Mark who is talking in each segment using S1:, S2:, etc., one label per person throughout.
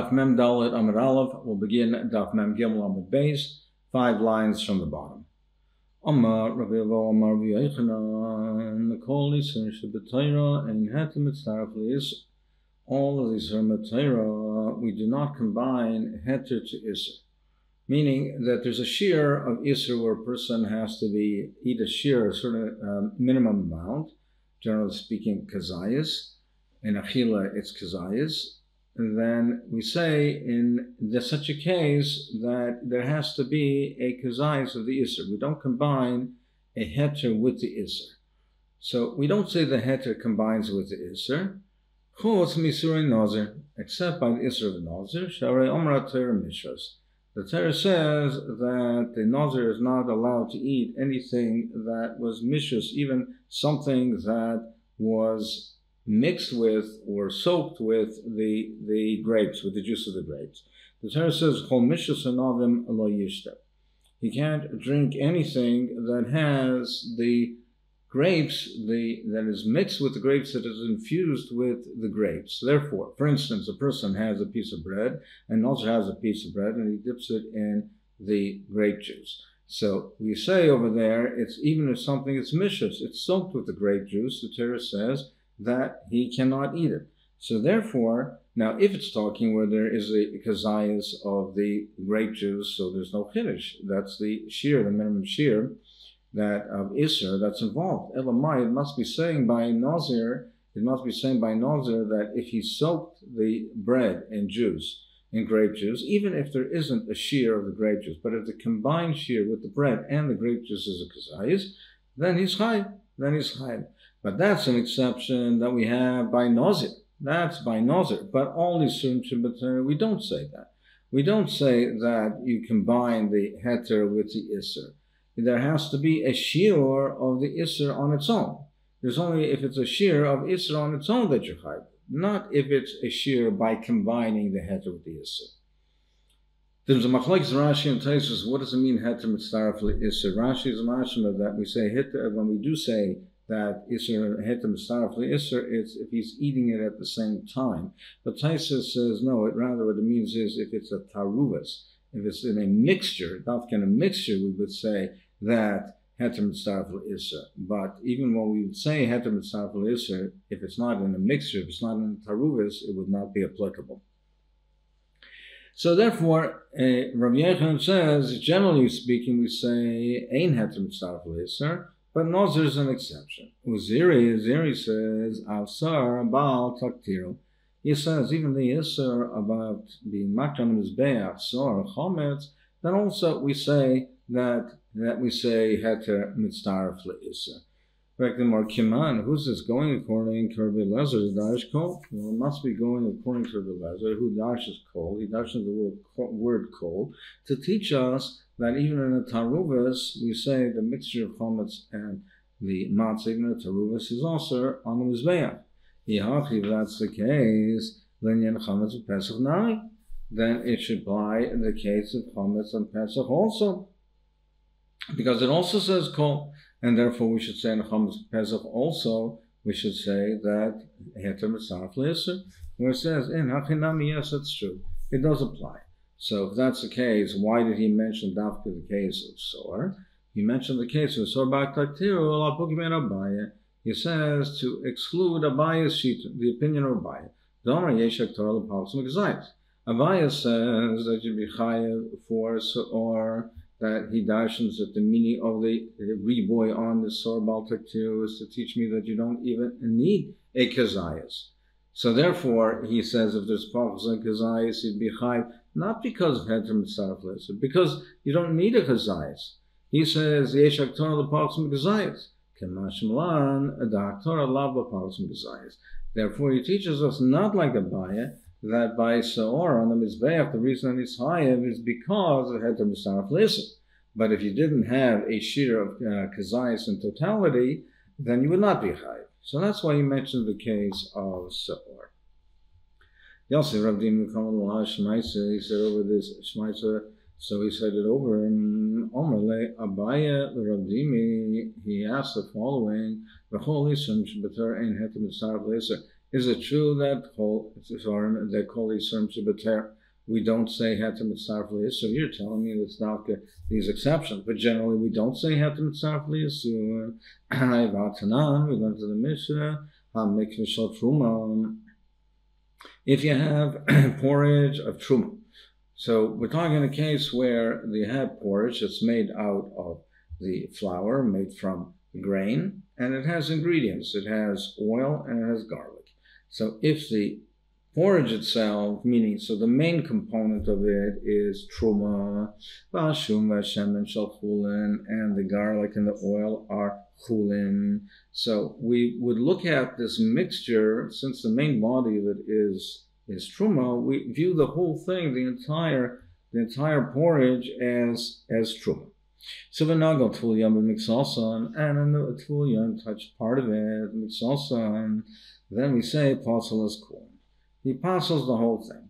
S1: Daf Mem Dalet Amud Aleph. We'll begin Daf Mem Gimel Amud Beis, 5 lines from the bottom. Amar Rabbi Avo Amar V'Yechanan Kol Yisur Sheb'Torah Ein Heter Mitzaref L'Yisur. All of these are Torah. We do not combine Heter to Isur, meaning that there's a shear of Isur where a person has to eat a shear, a certain minimum amount, generally speaking, kazayas. In Achila, it's kazayas. And then we say in such a case that there has to be a kazayas of the Isur. We don't combine a heter with the Isur. So we don't say the heter combines with the Isur, except by the Isur of Nazir. Sharei Omra Torah Mishras. The Torah says that the Nazir is not allowed to eat anything that was mishras, even something that was mixed with or soaked with the grapes, with the juice of the grapes. The Torah says, Chol mishras anavim lo yishta. He can't drink anything that has the grapes, that is mixed with the grapes, that is infused with the grapes. Therefore, for instance, a person has a piece of bread and also has a piece of bread and he dips it in the grape juice. So we say over there, it's even if something is mishras, it's soaked with the grape juice, the Torah says that he cannot eat it. So therefore, now if it's talking where there is a kazayas of the grape juice, so there's no chiddush, that's the shear, the minimum shear, that of Isser that's involved. Elamai, it must be saying by Nazir that if he soaked the bread in juice, in grape juice, even if there isn't a shear of the grape juice, but if the combined shear with the bread and the grape juice is a kazayas, then he's chai. But that's an exception that we have by Nazir. That's by Nazir. But all these Shabbat, we don't say that. We don't say that you combine the heter with the Isser. There has to be a shear of the Isser on its own. There's only if it's a shear of Isser on its own that you're chayv, not if it's a shear by combining the heter with the Isser. There's a machlokes Rashi and Taisus. What does it mean heter mitzaref Isser? Rashi is a mashma that we say heter when we do say that Isser heter mitzaref Isser. It's if he's eating it at the same time. But Taisus says no. Rather, what it means is if it's a taruvas, if it's in a mixture, not kind of mixture, we would say that heter mitzaref Isser. But even when we would say heter mitzaref Isser, if it's not in a mixture, if it's not in a taruvas, it would not be applicable. So therefore, Rabbi Yechon says, generally speaking, we say ein heter mitzaref Isser, but Nazir is an exception. Uziri says, Avsar Baal Taktiro. He says, even the Isser about being makram mizbeach, sor, chometz, then also we say that we say heter mitzaref Isser. More Kiman, who's this going according to Rabbi Lezer, the Darsh Kol? Well, it must be going according to Rabbi Lezer, who darshes Kol, he darshes the word Kol, to teach us that even in a taruvas, we say the mixture of chometz and the matzah, even a taruvas, is also on the mizbeach. If that's the case, then it should apply in the case of chometz and Pesach also, because it also says kol, and therefore we should say in chometz and Pesach also we should say that heter mitzaref Isser, where it says in hachinami, yes, that's true, it does apply. So if that's the case, why did he mention dafka the case of sor? He mentioned the case of sor bak taktiru la pugmen abaya. He says to exclude Abaya's sheet, the opinion of Abaya. Abaya says that you be chayav for or that he darshans that the meaning of the reboy on the sor bal taktiru is to teach me that you don't even need a kazayas. So therefore, he says if there's pachas and kazayas, you'd be chayav not because of heter mitzaref Isser, because you don't need a kazayas. He says yeshak torah l'pachas and kazayas. Therefore, he teaches us not like Abaya that by Saor on the Mizbeach, the reason that it's Hayev is because of heter mitzaref Isser. But if you didn't have a shear of kazayas in totality, then you would not be Hayev. So that's why he mentioned the case of Saor. Yosef Rav Dim Shmaitzer, he said over this Shmaitzer. So he said it over in Omerle Abaya Ravdimi. He asked the following: Is it true that Kol Yisrael Shabbater we don't say Heter Mitzaref L'Yisur. You're telling me it's not these exceptions, but generally we don't say Heter Mitzaref L'Yisur. V'atanan, we learn to the Mishnah, HaMikveh Shel Truma. If you have porridge of Truma, so we're talking in a case where you have porridge that's made out of the flour, made from grain, and it has ingredients. It has oil and it has garlic. So if the porridge itself, meaning, so the main component of it is truma, v'ashum v'shemen shel chulin, and the garlic and the oil are chulin. So we would look at this mixture, since the main body of it is truma, we view the whole thing, the entire porridge as truma. So v'nagal tful yam b'miksalsan, and the tful yam touched part of it, miksalsan, then we say apostle is cool. He parcels the whole thing.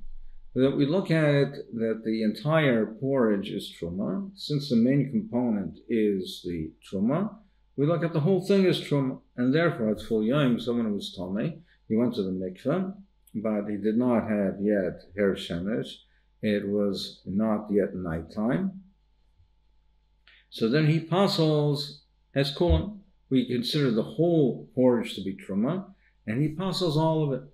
S1: That we look at it that the entire porridge is truma. Since the main component is the truma, we look at the whole thing as truma, and therefore it's full yom. Someone who was tummy, he went to the mikveh, but he did not have yet her shemesh. It was not yet nighttime. So then he parcels as kulan. We consider the whole porridge to be truma, and he parcels all of it.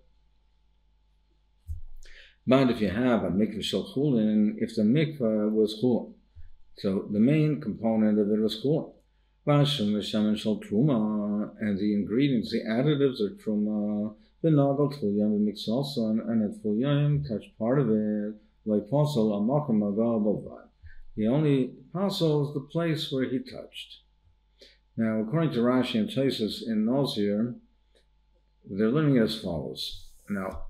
S1: But if you have a mikveh shel chulin, if the mikveh was chulin, so the main component of it was chulin, v'ashum v'shemen shel truma, and the ingredients, the additives are truma, v'nagal tful yam b'miksalsan, and at tful yam touched part of it, like posel amakom magal b'vad. He only parcels the place where he touched. Now, according to Rashi and Tosfos in Nazir, they're learning as follows. Now,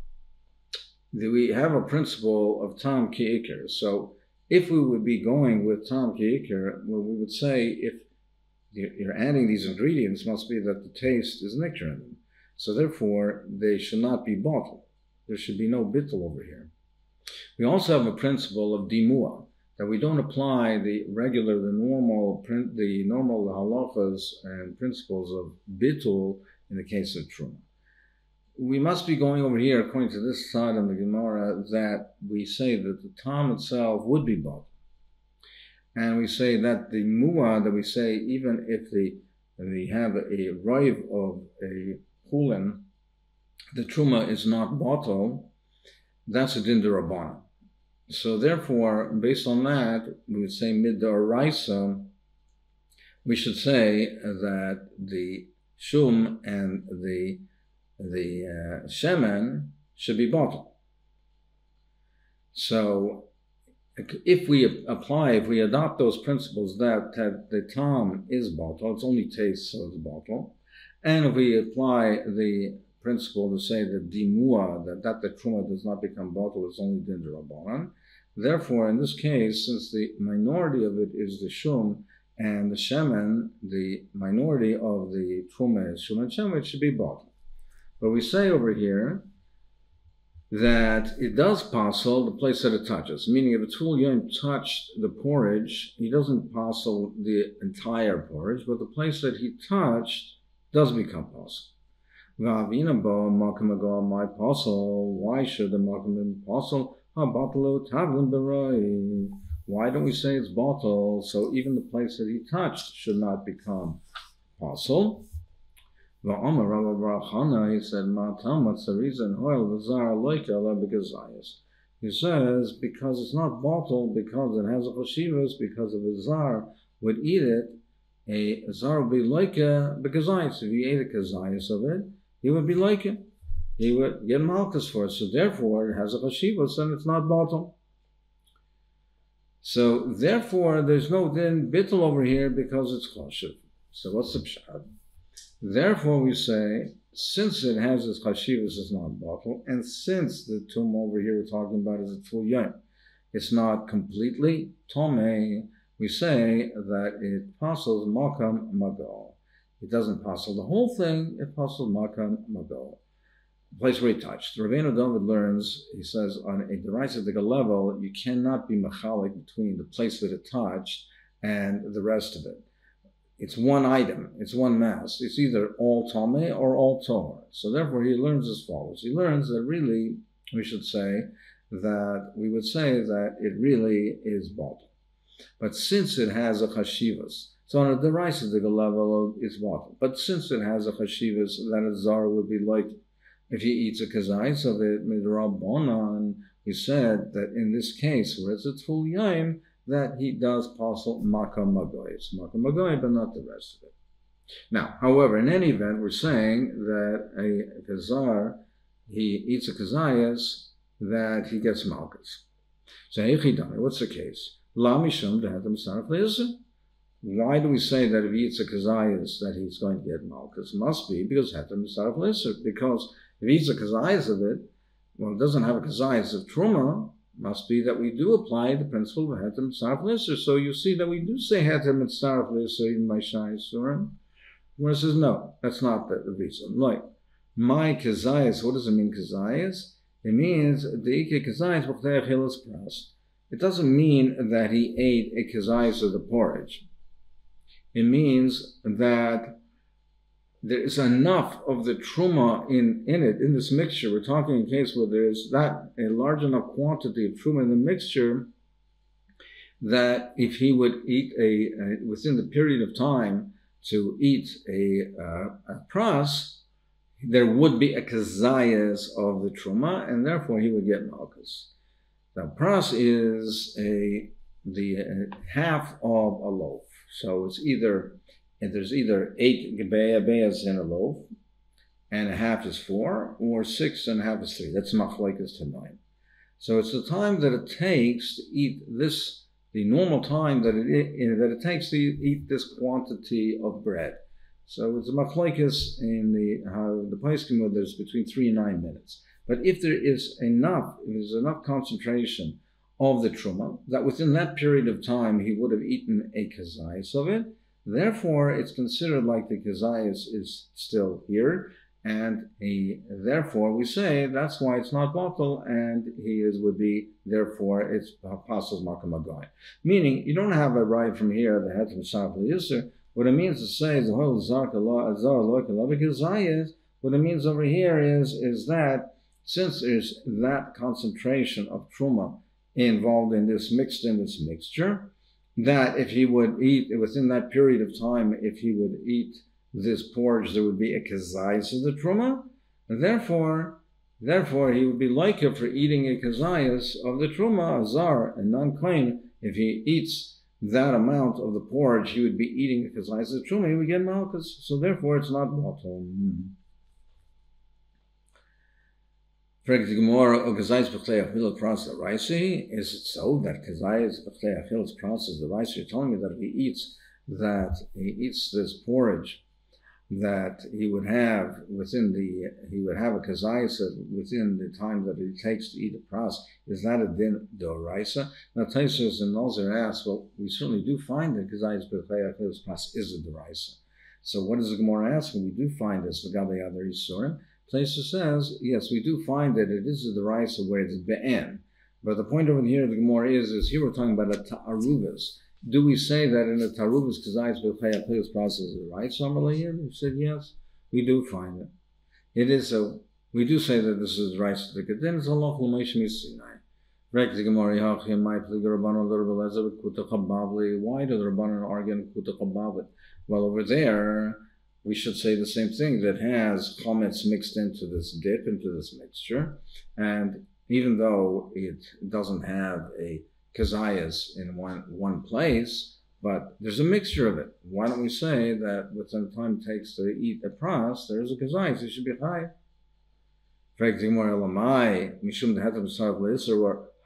S1: we have a principle of tam ki'ikr. So if we would be going with tam ki'ikr, well, we would say if you're adding these ingredients, must be that the taste is nectar in them. So therefore, they should not be bottled. There should be no bittul over here. We also have a principle of dimua, that we don't apply the normal halachas and principles of bittul in the case of truma. We must be going over here, according to this side of the Gemara, that we say that the tam itself would be bottled. And we say that the muah, that we say, even if we have a rive of a chulin, the truma is not bottled, that's a din d'Rabbanan. So therefore, based on that, we would say mid-d'oraisa, we should say that the shum and the shemen should be bottled. So if we adopt those principles that the tam is bottled, it's only taste, so it's bottled, and if we apply the principle to say that dimua, that the truma does not become bottled, it's only din d'Rabbanan. Therefore, in this case, since the minority of it is the shum and the shemen, the minority of the truma is shum and shemen, it should be bottled. But we say over here that it does parcel the place that it touches, meaning if a tful yom touched the porridge, he doesn't parcel the entire porridge, but the place that he touched does become parcel. Why should the makom be parcel? Why don't we say it's bottled? So even the place that he touched should not become parcel. He said, what's the reason? He says, because it's not bottled, because it has a chashivas, because of a zar would eat it, a zar would be like a begazayis. If he ate a kazayis of it, he would be like it. He would get malchus for it. So therefore, it has a chashivas and it's not bottled. So therefore, there's no din bittul over here because it's chashiv. So what's the pshat? Therefore, we say, since it has its chashivas, it's not bottled, and since the tum over here we're talking about is a full yom, it's not completely tomei, we say that it parcels makam magal. It doesn't parcel the whole thing, it parcels makam magal. The place where he touched. Rabbeinu Dovid learns, he says, on a derisive level, you cannot be machalik between the place that it touched and the rest of it. It's one item, it's one mass. It's either all Tomei or all Torah. So therefore he learns as follows. He learns that really, we should say, that we would say that it really is bottle. But since it has a chashivas, so on a derisive level, it's bottle. But since it has a chashivas, that a zar would be like if he eats a kazais of it, midrabanan, we said that in this case, where it's a tful yaim, that he does passel maka magoy. It's maka magoy, but not the rest of it. Now, however, in any event, we're saying that a kazar, he eats a kazayas, that he gets malchus. So, what's the case? La mishum dehatam sarf le'isr. Why do we say that if he eats a kazayas, that he's going to get malchus? Must be because hetam sarf le'isr. Because if he eats a kazayas of it, well, it doesn't have a kazayas of truma. Must be that we do apply the principle of hetem sarf l'isser. So you see that we do say hetem and sarf l'isser in my shai surim. Where says no, that's not the reason. Like my kazayas, what does it mean kazayas? It means the ike kazayas b'chtei achilas pras. It doesn't mean that he ate a kazayas of the porridge. It means that there is enough of the truma in it, in this mixture. We're talking in a case where there is that a large enough quantity of truma in the mixture that if he would eat within the period of time to eat a pras, there would be a kazayas of the truma, and therefore he would get malchus. Now, pras is the half of a loaf. So it's there's either 8 gebeas in a loaf, and a half is 4, or 6 and a half is 3. That's machlekes tanoim. So it's the time that it takes to eat this, the normal time that it takes to eat this quantity of bread. So it's a machlekes in how the place can there's between 3 and 9 minutes. But if there's enough concentration of the truma, that within that period of time he would have eaten a kazayas of it, therefore it's considered like the kazayas is still here, and therefore we say that's why it's not bottle, and therefore it's apostles makamagoi. Meaning you don't have a right from here the head from Sarf Yisr. What it means to say is the whole azar kazayas. What it means over here is that since there's that concentration of truma involved in this mixture, that if he would eat within that period of time, if he would eat this porridge, there would be a kazayas of the truma, and therefore he would be like it for eating a kazayas of the truma, azar, and non-kohen. If he eats that amount of the porridge, he would be eating a kazayas of the truma, he would get malchus. So therefore it's not bottle. Is it so that kazayas b'chtei achilas pras is the rice? You're telling me that if he eats this porridge, that he would have a kazayas within the time that it takes to eat a pras. Is that a din d'oraisa? Now Taisus and Nazir asks, well, we certainly do find that kazayas b'chtei achilas pras is a d'oraisa. So what does the Gemara ask when we do find this? V'gabei other yisurim. Taisus says, yes, we do find that it is a deraisa where it's be'en. But the point over here of the Gemara is here we're talking about a ta'aruvas. Do we say that in a ta'aruvas kazayas b'chtei achilas pras is a deraisa? He said, yes, we do find it. It is so. We do say that this is a deraisa. Then it's Allah l'meishim yisinai. Why do the Rabbanan argue in kuta chabavit? Well, over there, we should say the same thing, that has chametz mixed into this dip, into this mixture. And even though it doesn't have a kazayas in one place, but there's a mixture of it. Why don't we say that within the time it takes to eat a pras, there's a kazayas, it should be high.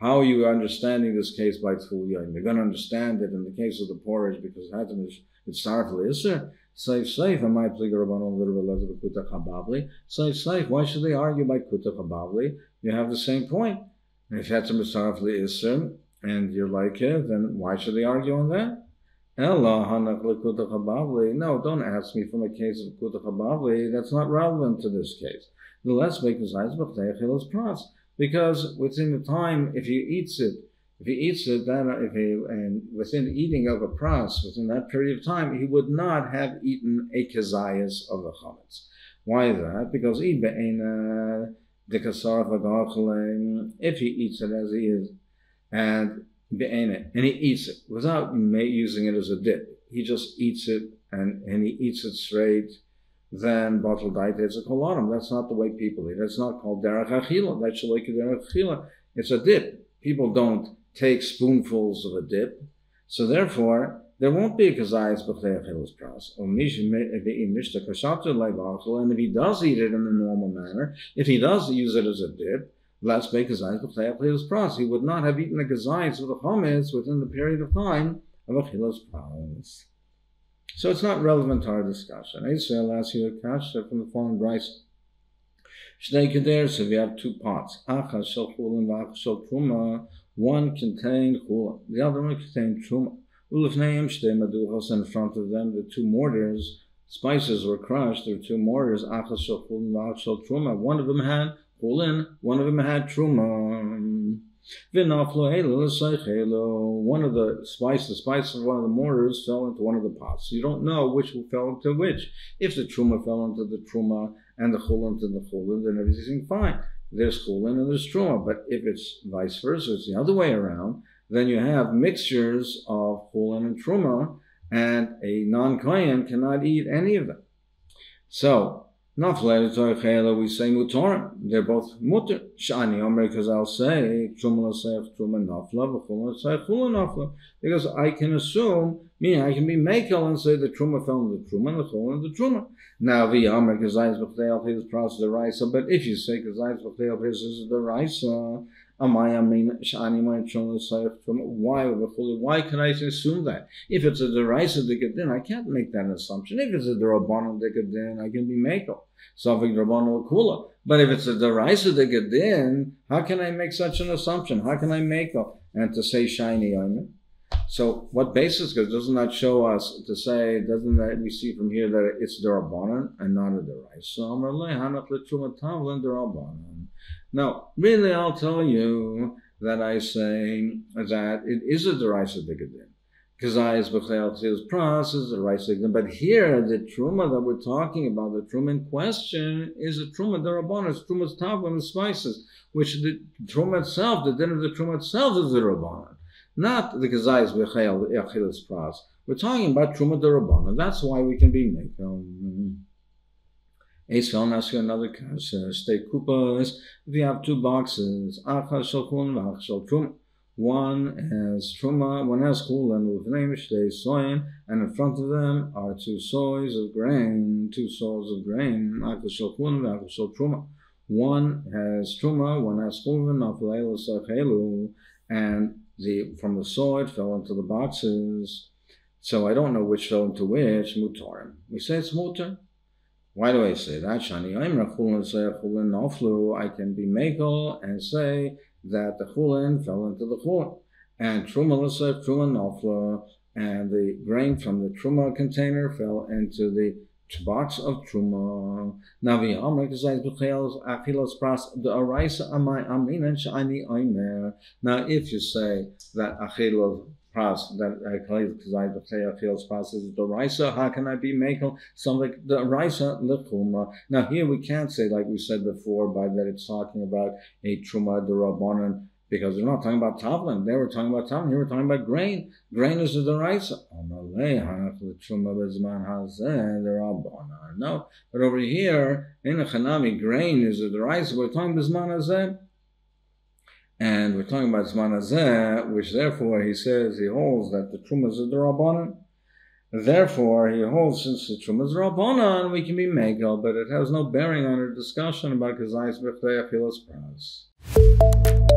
S1: How are you understanding this case by Tzful Yoim? You're going to understand it in the case of the porridge because it's Sarf L'Isser. Safe, am I plig Rabbanon little kuta chabavli? Safe. Why should they argue by kuta chabavli? You have the same point. And if you had some Sarf L'Isser and you're like it, then why should they argue on that? Ella hanach kuta chabavli. No, don't ask me from a case of kuta chabavli. That's not relevant to this case. The less make his eyes b'chtei achilas pras. Because within the time, if he eats it, then within the eating of a pras, within that period of time, he would not have eaten a kazayas of the chametz. Why is that? Because If he eats it as he is, and he eats it without using it as a dip, he just eats it and he eats it straight, then bottle diet is a kolarim. That's not the way people eat. That's not called derech achila. That's like derech achila. It's a dip. People don't take spoonfuls of a dip, so therefore there won't be a kazayas b'chlei achilas pras. And if he does eat it in the normal manner, if he does use it as a dip, let's be kazayas b'chlei achilas pras. He would not have eaten the kazayas with the chametz within the period of time of achilas pras. So it's not relevant to our discussion. I'll ask you a question from the following brayso. Shnei kederes, if you have two pots, achas shel chulin v'achas shel truma, one contained chulin, the other one contained truma. Ulefneim shtei maduchos, in front of them, the two mortars, spices were crushed, there were two mortars, achas shel chulin v'achas shel truma. One of them had chulin, one of them had truma. One of the spices of one of the mortars fell into one of the pots. You don't know which fell into which. If the truma fell into the truma and the chulin into the chulin, then everything's fine. There's chulin and there's truma. But if it's vice versa, it's the other way around, then you have mixtures of chulin and truma, and a non-kohen cannot eat any of them. So, we say mutorim. They're both mutter. Shani omer, because I'll say truma l'seich truma nafla, v'chulin l'seich chulin nafla. Because I can assume, meaning I can be mekel and say the truma fell in the truma and the chulin in the truma. Now v'yomer kazayis b'chlei al his pras deraisa. But if you say kazayis b'chlei al his is deraisa, why can I assume that? If it's a deraisa dekadin, I can't make that assumption. If it's a derabanan dekadin, I can be mekel. Safek derabanan l'kula. But if it's a deraisa dekadin, how can I make such an assumption? How can I mekel? And to say shiny omen. So what basis? Because doesn't that show us to say? Doesn't that we see from here that it's derabanan and not a deraisa? Now, really, I'll tell you that I say that it is a deraisa dekadin. Kazayis b'chlei his pras is a deraisa dekadin. But here, the truma that we're talking about, the truma in question, is a truma derabanan. It's truma's tavla, the spices, which the truma itself, the din of the truma itself is the derabanan, not the kazayis b'chlei his pras. We're talking about truma derabanan. That's why we can be mekel. I'll ask you another question. Stay kupas. If you have two boxes, achas shel chulin v'achas shel truma. One has truma, one has chulin with name shtei soyin, and in front of them are two soils of grain. Achas shel chulin v'achas shel truma. One has truma, one has chulin, nafalei l'sachelu, and from the soil fell into the boxes. So I don't know which fell into which. Mutorim. We say it's mutar. Why do I say that? Shani omer chulin chulin naflu. I can be mekel and say that the chulin fell into the chulin, and truma l'seich truma nafla, and the grain from the truma container fell into the box of truma. Navi Amr kazayis b'chayil achilas pras the araisa amai aminan shani omer. Now, if you say that achilas pras, that kazayis b'chayil pras is the araisa, how can I be mekel something the araisa l'chumra? Now, here we can't say like we said before by that it's talking about a truma derabanan, because we're not talking about tavlin. They were talking about tavlin. Here we're talking about grain. Grain is a deraisa. No, but over here in the Chanami, grain is a deraisa. We're talking about zman hazeh, and we're talking about zman hazeh, which therefore he says he holds that the truma is a derabanan. Therefore, he holds since the truma is derabanan, we can be mekel, but it has no bearing on our discussion about kazayis b'chlei achilas pras.